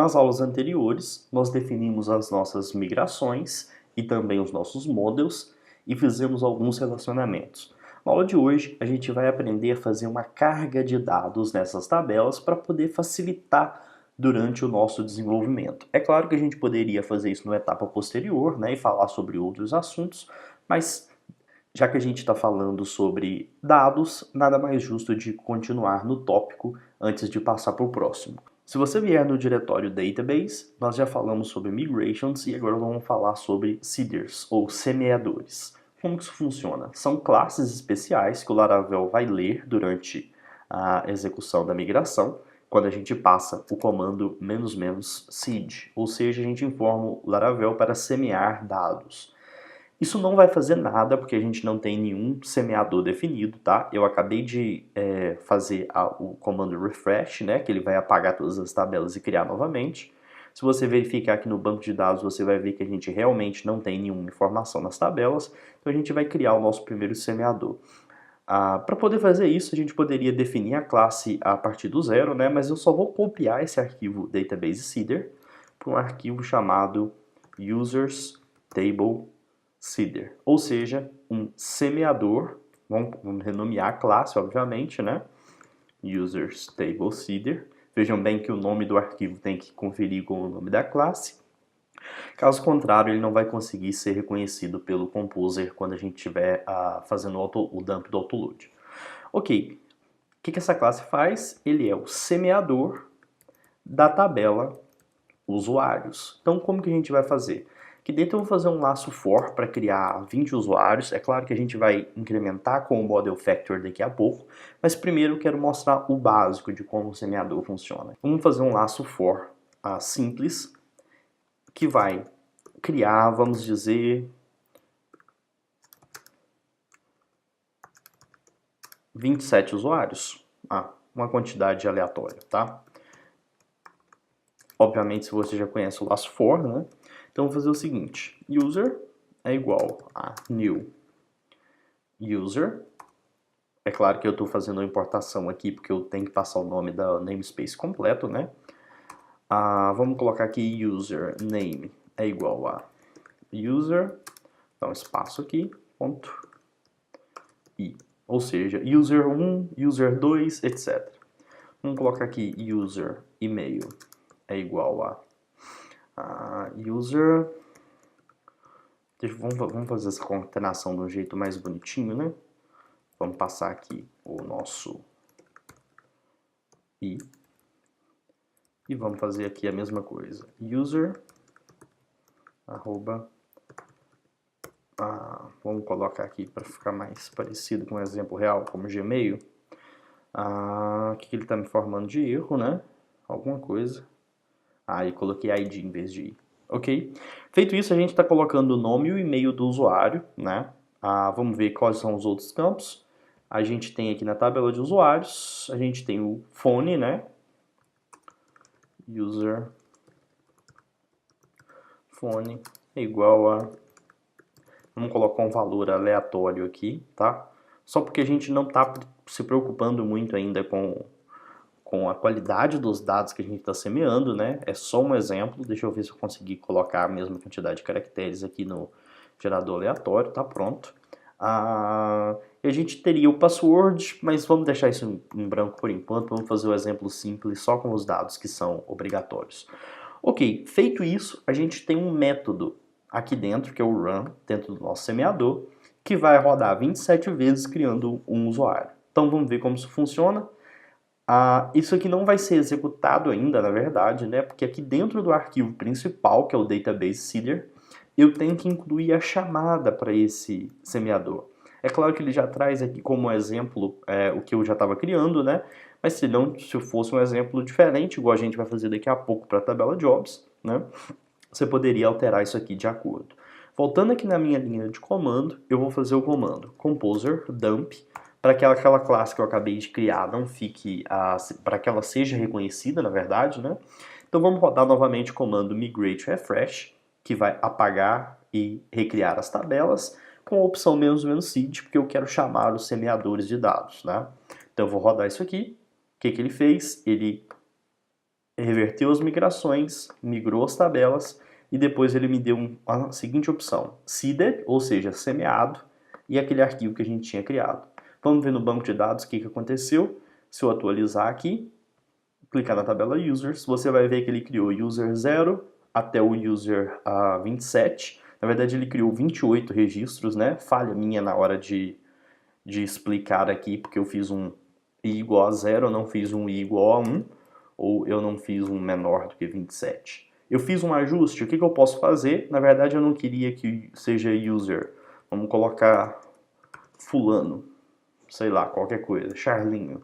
Nas aulas anteriores, nós definimos as nossas migrações e também os nossos models e fizemos alguns relacionamentos. Na aula de hoje, a gente vai aprender a fazer uma carga de dados nessas tabelas para poder facilitar durante o nosso desenvolvimento. É claro que a gente poderia fazer isso numa etapa posterior, né, e falar sobre outros assuntos, mas já que a gente está falando sobre dados, nada mais justo de continuar no tópico antes de passar para o próximo. Se você vier no diretório Database, nós já falamos sobre migrations e agora vamos falar sobre seeders, ou semeadores. Como que isso funciona? São classes especiais que o Laravel vai ler durante a execução da migração, quando a gente passa o comando "seed", ou seja, a gente informa o Laravel para semear dados. Isso não vai fazer nada porque a gente não tem nenhum semeador definido, tá? Eu acabei de fazer o comando refresh, né? Que ele vai apagar todas as tabelas e criar novamente. Se você verificar aqui no banco de dados, você vai ver que a gente realmente não tem nenhuma informação nas tabelas. Então a gente vai criar o nosso primeiro semeador. Para poder fazer isso, a gente poderia definir a classe a partir do zero, né? Mas eu só vou copiar esse arquivo database seeder para um arquivo chamado users table seeder, ou seja, um semeador. Vamos renomear a classe, obviamente, né? Users table seeder. Vejam bem que o nome do arquivo tem que conferir com o nome da classe. Caso contrário, ele não vai conseguir ser reconhecido pelo Composer quando a gente estiver fazendo o dump do autoload. Ok, o que essa classe faz? Ele é o semeador da tabela usuários. Então, como que a gente vai fazer? Aqui dentro eu vou fazer um laço for para criar 20 usuários. É claro que a gente vai incrementar com o model factor daqui a pouco, mas primeiro eu quero mostrar o básico de como o semeador funciona. Vamos fazer um laço for simples, que vai criar, vamos dizer, 27 usuários. Uma quantidade aleatória, tá? Obviamente, se você já conhece o laço for, né? Então, vou fazer o seguinte, user é igual a new user. É claro que eu estou fazendo a importação aqui, porque eu tenho que passar o nome da namespace completo, né? Vamos colocar aqui user name é igual a user, então espaço aqui, ponto, i. Ou seja, user 1, user 2, etc. Vamos colocar aqui user e-mail é igual a user. Vamos fazer essa concatenação de um jeito mais bonitinho, né? Vamos passar aqui o nosso i. E vamos fazer aqui a mesma coisa. User, arroba, vamos colocar aqui para ficar mais parecido com um exemplo real, como Gmail. Aqui ele está me informando de erro, né? Alguma coisa. E coloquei ID em vez de i. Ok? Feito isso, a gente está colocando o nome e o e-mail do usuário, né? Vamos ver quais são os outros campos. A gente tem aqui na tabela de usuários, a gente tem o phone, né? User phone é igual a... Vamos colocar um valor aleatório aqui, tá? Só porque a gente não está se preocupando muito ainda com a qualidade dos dados que a gente está semeando, né? É só um exemplo. Deixa eu ver se eu conseguir colocar a mesma quantidade de caracteres aqui no gerador aleatório, tá pronto. E a gente teria o password, mas vamos deixar isso em branco por enquanto. Vamos fazer o exemplo simples só com os dados que são obrigatórios. Ok, feito isso, a gente tem um método aqui dentro, que é o run, dentro do nosso semeador, que vai rodar 27 vezes criando um usuário. Então vamos ver como isso funciona. Isso aqui não vai ser executado ainda, na verdade, né? Porque aqui dentro do arquivo principal, que é o database seeder, eu tenho que incluir a chamada para esse semeador. É claro que ele já traz aqui como exemplo o que eu já estava criando, né? Mas se fosse um exemplo diferente, igual a gente vai fazer daqui a pouco para a tabela jobs, né? Você poderia alterar isso aqui de acordo. Voltando aqui na minha linha de comando, eu vou fazer o comando composer dump, para que aquela classe que eu acabei de criar não fique, para que ela seja reconhecida, na verdade, né? Então vamos rodar novamente o comando migrate refresh, que vai apagar e recriar as tabelas, com a opção "-seed", porque eu quero chamar os semeadores de dados, né? Então eu vou rodar isso aqui. O que ele fez? Ele reverteu as migrações, migrou as tabelas e depois ele me deu a seguinte opção: seeded, ou seja, semeado, e aquele arquivo que a gente tinha criado. Vamos ver no banco de dados o que aconteceu. Se eu atualizar aqui, clicar na tabela users, você vai ver que ele criou user 0 até o user 27. Na verdade, ele criou 28 registros, né? Falha minha na hora de explicar aqui, porque eu fiz um i igual a 0, eu não fiz um i igual a 1, ou eu não fiz um menor do que 27. Eu fiz um ajuste, o que eu posso fazer? Na verdade, eu não queria que seja user. Vamos colocar fulano, sei lá, qualquer coisa, Charlinho.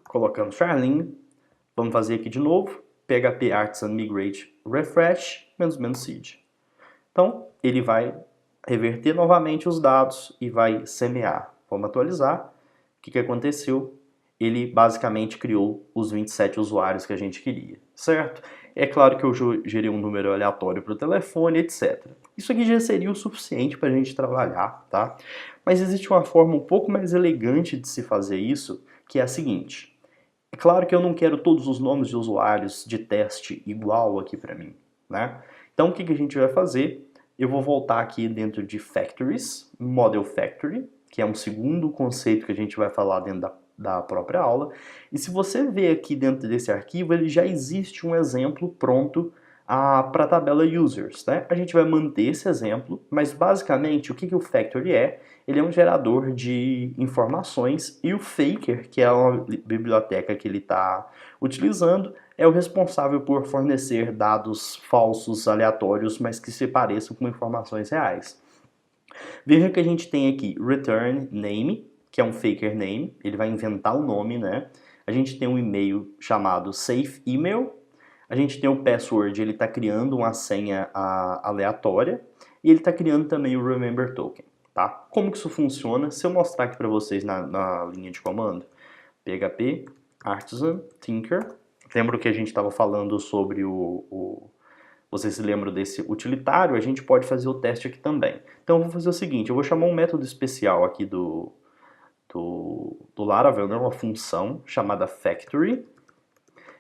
Colocando Charlinho, vamos fazer aqui de novo, PHP Artisan Migrate Refresh, menos seed. Então, ele vai reverter novamente os dados e vai semear. Vamos atualizar. O que aconteceu? Ele basicamente criou os 27 usuários que a gente queria, certo? É claro que eu gerei um número aleatório para o telefone, etc. Isso aqui já seria o suficiente para a gente trabalhar, tá? Mas existe uma forma um pouco mais elegante de se fazer isso, que é a seguinte. É claro que eu não quero todos os nomes de usuários de teste igual aqui para mim, né? Então o que a gente vai fazer? Eu vou voltar aqui dentro de Factories, Model Factory, que é um segundo conceito que a gente vai falar dentro da própria aula. E se você ver aqui dentro desse arquivo, ele já existe um exemplo pronto para a tabela Users, né? A gente vai manter esse exemplo, mas basicamente o que o Factory é? Ele é um gerador de informações e o Faker, que é uma biblioteca que ele está utilizando, é o responsável por fornecer dados falsos, aleatórios, mas que se pareçam com informações reais. Veja que a gente tem aqui return name, que é um faker name, ele vai inventar o nome, né? A gente tem um e-mail chamado safe email, a gente tem o password, ele está criando uma senha aleatória, e ele está criando também o remember token, tá? Como que isso funciona? Se eu mostrar aqui para vocês na linha de comando, PHP Artisan Tinker, lembra que a gente estava falando sobre vocês se lembram desse utilitário? A gente pode fazer o teste aqui também. Então eu vou fazer o seguinte, eu vou chamar um método especial aqui do Laravel, né, uma função chamada factory,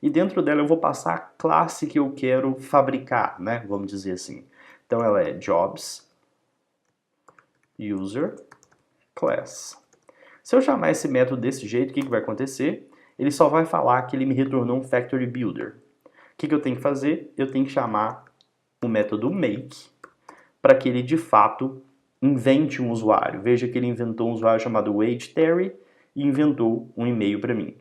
e dentro dela eu vou passar a classe que eu quero fabricar, né, vamos dizer assim. Então ela é jobs user class. Se eu chamar esse método desse jeito, o que vai acontecer? Ele só vai falar que ele me retornou um factory builder. O que eu tenho que fazer? Eu tenho que chamar o método make para que ele de fato invente um usuário. Veja que ele inventou um usuário chamado WageTerry e inventou um e-mail para mim.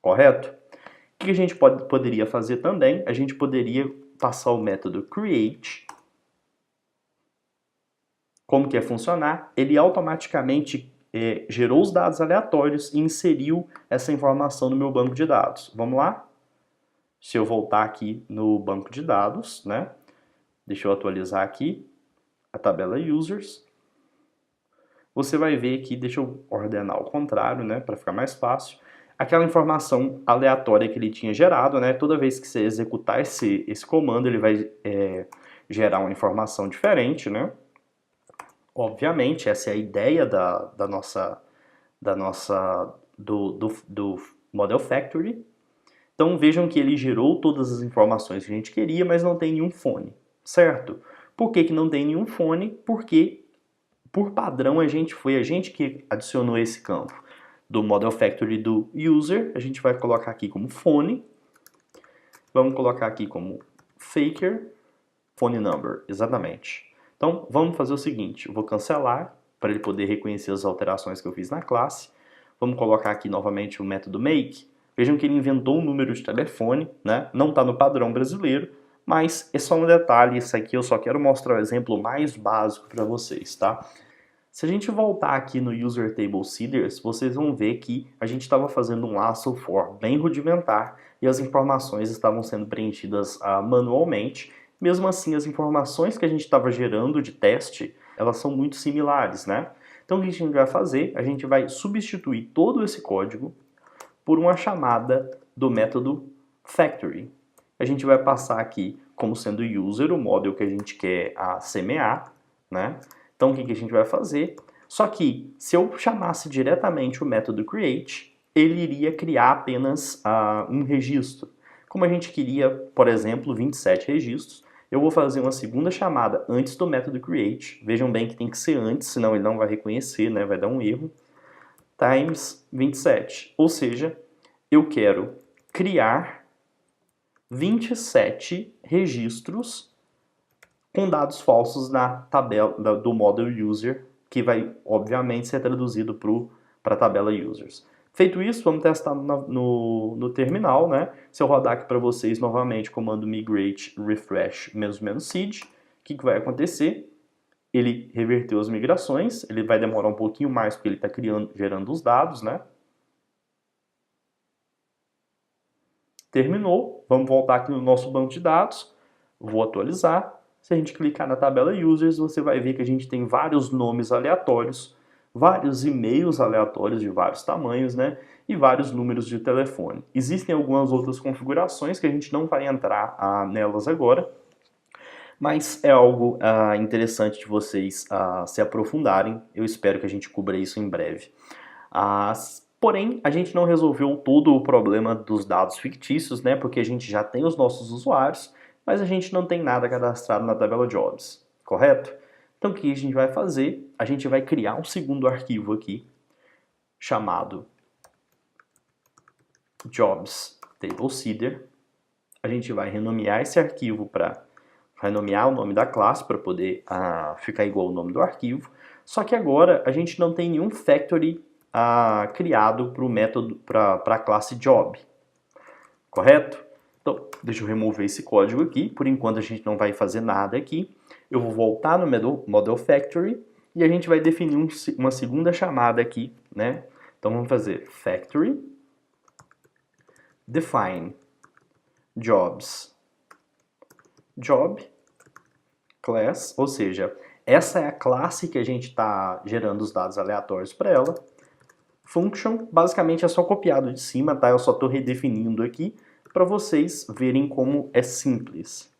Correto? O que a gente poderia fazer também? A gente poderia passar o método create. Como que é funcionar? Ele automaticamente gerou os dados aleatórios e inseriu essa informação no meu banco de dados. Vamos lá? Se eu voltar aqui no banco de dados, né? Deixa eu atualizar aqui a tabela users. Você vai ver aqui, deixa eu ordenar ao contrário, né, para ficar mais fácil, aquela informação aleatória que ele tinha gerado, né, toda vez que você executar esse comando, ele vai gerar uma informação diferente, né. Obviamente, essa é a ideia do Model Factory. Então vejam que ele gerou todas as informações que a gente queria, mas não tem nenhum fone, certo? Por que não tem nenhum fone? Porque por padrão a gente que adicionou esse campo do Model Factory do user, a gente vai colocar aqui como fone, vamos colocar aqui como faker, phone number, exatamente. Então vamos fazer o seguinte, eu vou cancelar para ele poder reconhecer as alterações que eu fiz na classe, vamos colocar aqui novamente o método make, vejam que ele inventou um número de telefone, né? Não está no padrão brasileiro, mas é só um detalhe, isso aqui eu só quero mostrar o exemplo mais básico para vocês, tá? Se a gente voltar aqui no User Table Seeders, vocês vão ver que a gente estava fazendo um lasso for bem rudimentar e as informações estavam sendo preenchidas manualmente. Mesmo assim, as informações que a gente estava gerando de teste, elas são muito similares, né? Então o que a gente vai fazer? A gente vai substituir todo esse código por uma chamada do método factory. A gente vai passar aqui como sendo user, o model que a gente quer semear, né? Então o que a gente vai fazer? Só que se eu chamasse diretamente o método create, ele iria criar apenas um registro. Como a gente queria, por exemplo, 27 registros, eu vou fazer uma segunda chamada antes do método create. Vejam bem que tem que ser antes, senão ele não vai reconhecer, né? Vai dar um erro. Times 27. Ou seja, eu quero criar 27 registros com dados falsos na tabela do model user, que vai, obviamente, ser traduzido para a tabela users. Feito isso, vamos testar no terminal, né? Se eu rodar aqui para vocês novamente, comando migrate refresh -seed, o que vai acontecer? Ele reverteu as migrações, ele vai demorar um pouquinho mais porque ele está gerando os dados, né? Terminou, vamos voltar aqui no nosso banco de dados, vou atualizar. Se a gente clicar na tabela users, você vai ver que a gente tem vários nomes aleatórios, vários e-mails aleatórios de vários tamanhos, né? E vários números de telefone. Existem algumas outras configurações que a gente não vai entrar nelas agora, mas é algo interessante de vocês se aprofundarem. Eu espero que a gente cubra isso em breve. Porém, a gente não resolveu todo o problema dos dados fictícios, né? Porque a gente já tem os nossos usuários, mas a gente não tem nada cadastrado na tabela Jobs, correto? Então o que a gente vai fazer? A gente vai criar um segundo arquivo aqui, chamado Jobs Table Seeder. A gente vai renomear esse arquivo para renomear o nome da classe para poder ficar igual ao nome do arquivo. Só que agora a gente não tem nenhum factory criado para o método, para a classe job, correto? Então, deixa eu remover esse código aqui. Por enquanto a gente não vai fazer nada aqui. Eu vou voltar no model factory e a gente vai definir uma segunda chamada aqui, né? Então vamos fazer factory define jobs job class, ou seja, essa é a classe que a gente está gerando os dados aleatórios para ela. Function, basicamente é só copiado de cima, tá? Eu só estou redefinindo aqui para vocês verem como é simples.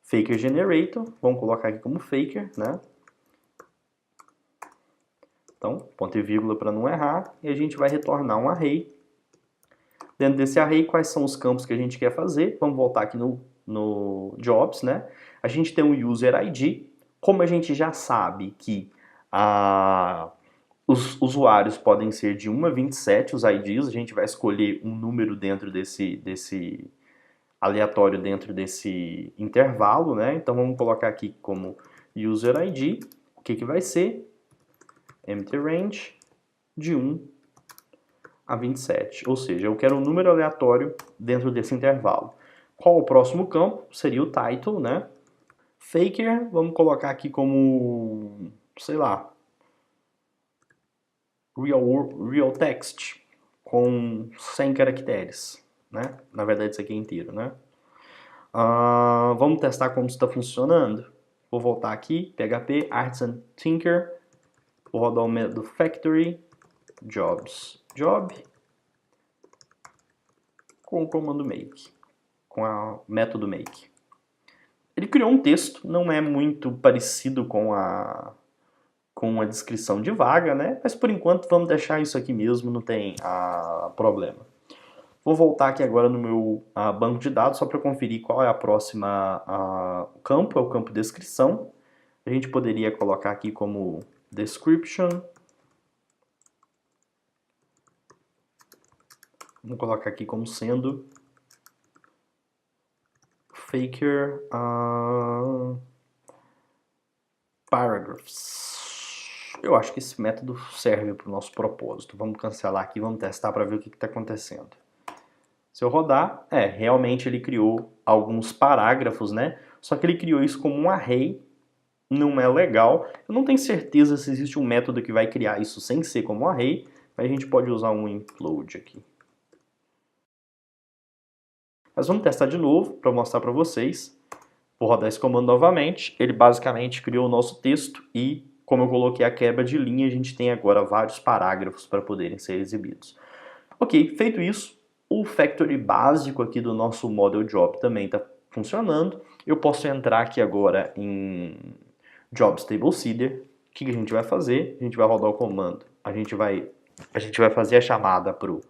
Faker generator, vamos colocar aqui como faker, né? Então, ponto e vírgula para não errar, e a gente vai retornar um array. Dentro desse array, quais são os campos que a gente quer fazer? Vamos voltar aqui no jobs, né? A gente tem um user ID. Como a gente já sabe que os usuários podem ser de 1 a 27, os IDs, a gente vai escolher um número dentro desse aleatório dentro desse intervalo, né? Então vamos colocar aqui como user ID. O que vai ser? Empty range de 1 a 27. Ou seja, eu quero um número aleatório dentro desse intervalo. Qual o próximo campo? Seria o title, né? Faker, vamos colocar aqui como, sei lá, real text com 100 caracteres, né? Na verdade isso aqui é inteiro, né? Vamos testar como está funcionando. Vou voltar aqui, PHP, Artisan Tinker, vou rodar o método factory, jobs, job, com o comando make, com o método make. Ele criou um texto, não é muito parecido com a descrição de vaga, né? Mas por enquanto vamos deixar isso aqui mesmo, não tem problema. Vou voltar aqui agora no meu banco de dados só para conferir qual é a próxima campo, é o campo descrição. A gente poderia colocar aqui como description. Vamos colocar aqui como sendo faker paragraphs. Eu acho que esse método serve para o nosso propósito. Vamos cancelar aqui, vamos testar para ver o que está acontecendo. Se eu rodar, realmente ele criou alguns parágrafos, né? Só que ele criou isso como um array, não é legal. Eu não tenho certeza se existe um método que vai criar isso sem ser como um array, mas a gente pode usar um implode aqui. Mas vamos testar de novo para mostrar para vocês. Vou rodar esse comando novamente. Ele basicamente criou o nosso texto e, como eu coloquei a quebra de linha, a gente tem agora vários parágrafos para poderem ser exibidos. Ok, feito isso, o factory básico aqui do nosso model job também está funcionando. Eu posso entrar aqui agora em Jobs Table Seeder. O que a gente vai fazer? A gente vai rodar o comando. A gente vai a gente vai fazer a chamada para o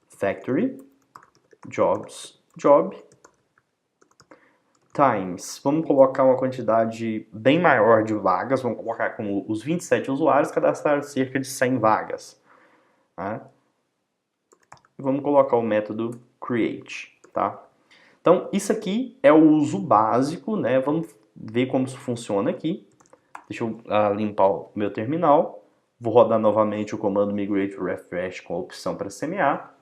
factory jobs job times. Vamos colocar uma quantidade bem maior de vagas, vamos colocar como os 27 usuários cadastraram cerca de 100 vagas. Né? Vamos colocar o método create, tá? Então, isso aqui é o uso básico, né? Vamos ver como isso funciona aqui. Deixa eu limpar o meu terminal. Vou rodar novamente o comando migrate refresh com a opção para semear.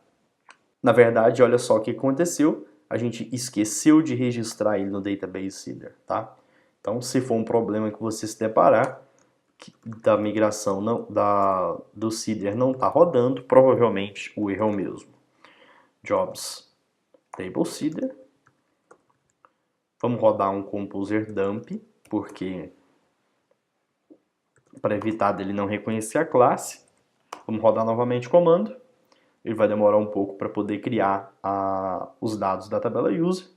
Na verdade, olha só o que aconteceu. A gente esqueceu de registrar ele no Database Seeder, tá? Então, se for um problema que você se deparar, da migração do Seeder não está rodando, provavelmente o erro é o mesmo. Jobs Table Seeder. Vamos rodar um Composer Dump, porque para evitar dele não reconhecer a classe. Vamos rodar novamente o comando. Ele vai demorar um pouco para poder criar os dados da tabela user.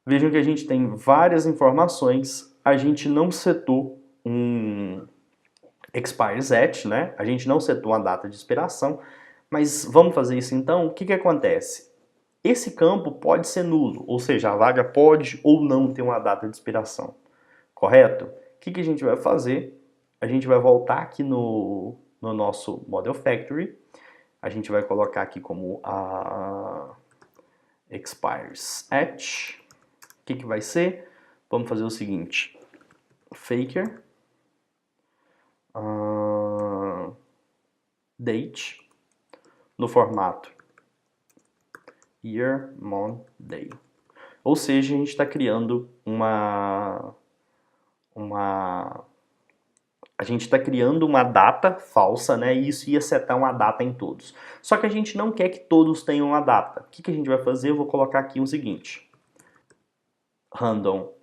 Vejam que a gente tem várias informações, a gente não setou um expires at, né? A gente não setou a data de expiração, mas vamos fazer isso então? O que que acontece? Esse campo pode ser nulo, ou seja, a vaga pode ou não ter uma data de expiração, correto? O que que a gente vai fazer? A gente vai voltar aqui no nosso Model Factory, a gente vai colocar aqui como a expires at. O que que vai ser? Vamos fazer o seguinte, faker date no formato year, month, day. Ou seja, a gente está criando a gente está criando uma data falsa, né? E isso ia setar uma data em todos. Só que a gente não quer que todos tenham uma data. O que que a gente vai fazer? Eu vou colocar aqui o seguinte. Random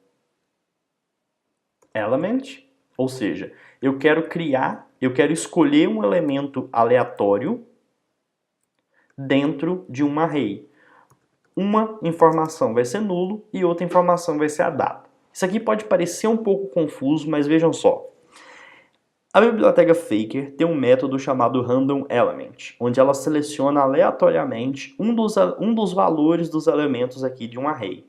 element, ou seja, eu quero escolher um elemento aleatório dentro de um array. Uma informação vai ser nulo e outra informação vai ser a data. Isso aqui pode parecer um pouco confuso, mas vejam só. A biblioteca Faker tem um método chamado randomElement, onde ela seleciona aleatoriamente um dos valores dos elementos aqui de um array.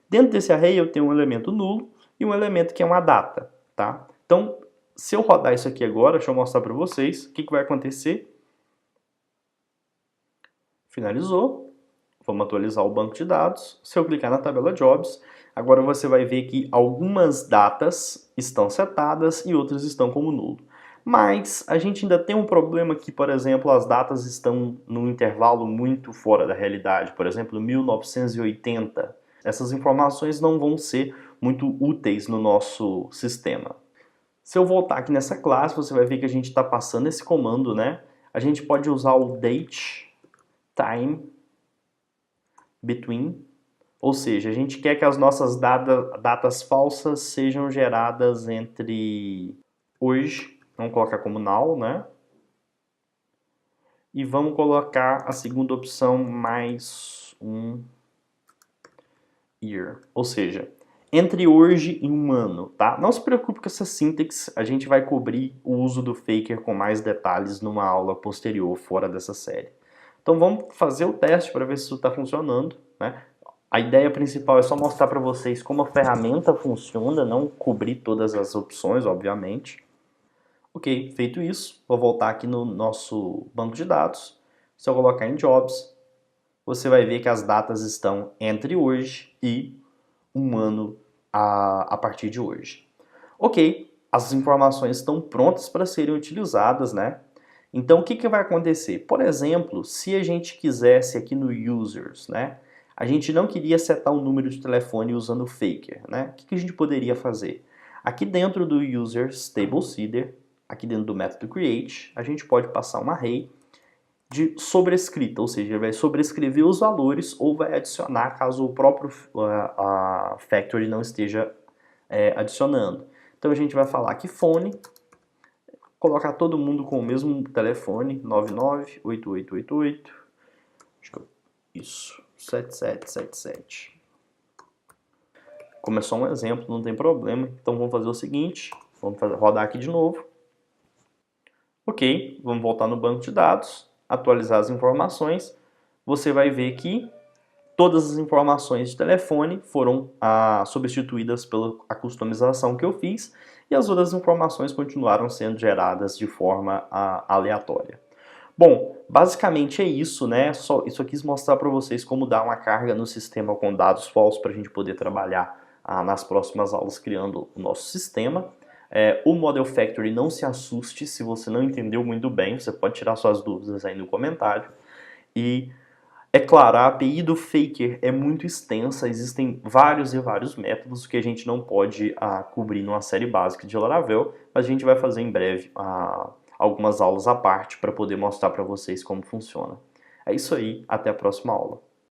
Dentro desse array eu tenho um elemento nulo e um elemento que é uma data, tá? Então, se eu rodar isso aqui agora, deixa eu mostrar para vocês o que vai acontecer. Finalizou. Vamos atualizar o banco de dados. Se eu clicar na tabela Jobs, agora você vai ver que algumas datas estão setadas e outras estão como nulo. Mas a gente ainda tem um problema que, por exemplo, as datas estão num intervalo muito fora da realidade. Por exemplo, 1980. Essas informações não vão ser muito úteis no nosso sistema. Se eu voltar aqui nessa classe, você vai ver que a gente está passando esse comando, né? A gente pode usar o date time between, ou seja, a gente quer que as nossas datas falsas sejam geradas entre hoje, vamos colocar como null, né? E vamos colocar a segunda opção mais um year, ou seja, entre hoje e um ano, tá? Não se preocupe com essa sintaxe, a gente vai cobrir o uso do faker com mais detalhes numa aula posterior fora dessa série. Então vamos fazer o teste para ver se isso está funcionando, né? A ideia principal é só mostrar para vocês como a ferramenta funciona, não cobrir todas as opções, obviamente. Ok, feito isso, vou voltar aqui no nosso banco de dados. Se eu colocar em Jobs, você vai ver que as datas estão entre hoje e um ano a partir de hoje. Ok, as informações estão prontas para serem utilizadas, né? Então, o que vai acontecer? Por exemplo, se a gente quisesse aqui no Users, né? A gente não queria setar um número de telefone usando o Faker, né? O que a gente poderia fazer? Aqui dentro do Users Table Seeder, aqui dentro do método Create, a gente pode passar um array de sobrescrita, ou seja, ele vai sobrescrever os valores ou vai adicionar caso o próprio factory não esteja adicionando. Então a gente vai falar que phone, colocar todo mundo com o mesmo telefone, 998888, acho que isso, 7777. Como é só um exemplo, não tem problema. Então vamos fazer o seguinte, rodar aqui de novo. Ok, vamos voltar no banco de dados, atualizar as informações. Você vai ver que todas as informações de telefone foram substituídas pela customização que eu fiz e as outras informações continuaram sendo geradas de forma aleatória. Bom, basicamente é isso, né? Isso eu quis mostrar para vocês como dar uma carga no sistema com dados falsos para a gente poder trabalhar nas próximas aulas criando o nosso sistema. O Model Factory, não se assuste se você não entendeu muito bem, você pode tirar suas dúvidas aí no comentário. E é claro, a API do Faker é muito extensa, existem vários e vários métodos que a gente não pode cobrir numa série básica de Laravel, mas a gente vai fazer em breve algumas aulas à parte para poder mostrar para vocês como funciona. É isso aí, até a próxima aula.